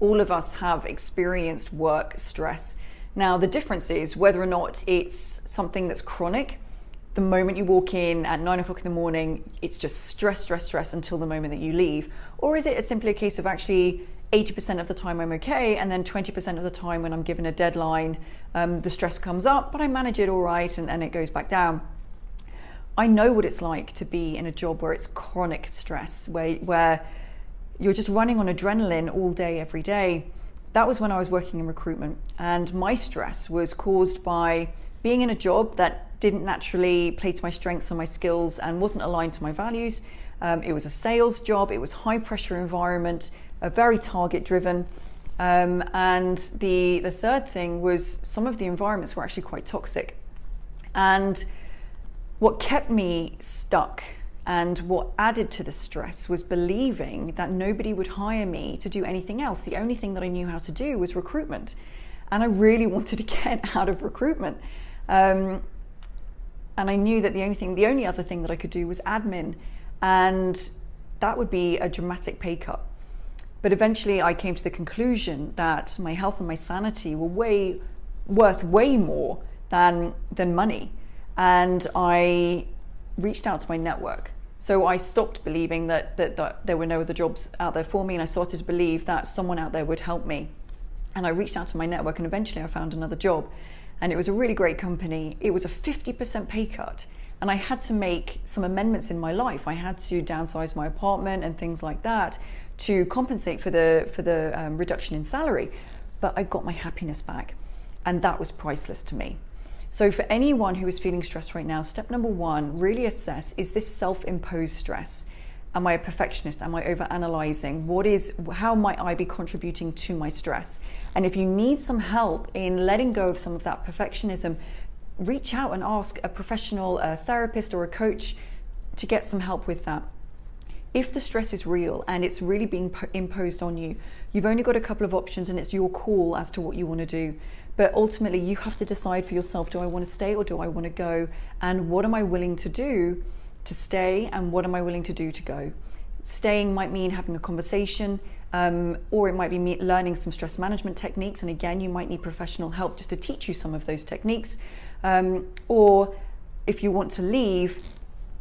All of us have experienced work stress. Now, the difference is whether or not it's something that's chronic. The moment you walk in at 9 o'clock in the morning, it's just stress, stress, stress until the moment that you leave. Or is it simply a case of actually 80% of the time I'm okay, and then 20% of the time when I'm given a deadline, the stress comes up, but I manage it all right and it goes back down. I know what it's like to be in a job where it's chronic stress, where you're just running on adrenaline all day, every day. That was when I was working in recruitment, and my stress was caused by being in a job that didn't naturally play to my strengths and my skills and wasn't aligned to my values. It was a sales job, it was high pressure environment, very target driven. And the third thing was some of the environments were actually quite toxic. And what kept me stuck and what added to the stress was believing that nobody would hire me to do anything else. The only thing that I knew how to do was recruitment. And I really wanted to get out of recruitment. And I knew that the only other thing that I could do was admin. And that would be a dramatic pay cut. But eventually I came to the conclusion that my health and my sanity were worth way more than money. And I reached out to my network. So I stopped believing that there were no other jobs out there for me, and I started to believe that someone out there would help me. And I reached out to my network, and eventually I found another job. And it was a really great company. It was a 50% pay cut. And I had to make some amendments in my life. I had to downsize my apartment and things like that to compensate for the reduction in salary. But I got my happiness back. And that was priceless to me. So for anyone who is feeling stressed right now, step number one, really assess, is this self-imposed stress? Am I a perfectionist? Am I over-analysing? How might I be contributing to my stress? And if you need some help in letting go of some of that perfectionism, reach out and ask a professional, a therapist or a coach to get some help with that. If the stress is real and it's really being imposed on you, you've only got a couple of options and it's your call as to what you want to do. But ultimately you have to decide for yourself, do I want to stay or do I want to go? And what am I willing to do to stay, and what am I willing to do to go? Staying might mean having a conversation, or it might be learning some stress management techniques. And again, you might need professional help just to teach you some of those techniques. Or if you want to leave,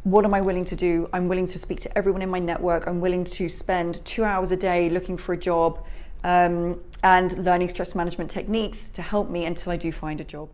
what am I willing to do? I'm willing to speak to everyone in my network. I'm willing to spend 2 hours a day looking for a job and learning stress management techniques to help me until I do find a job.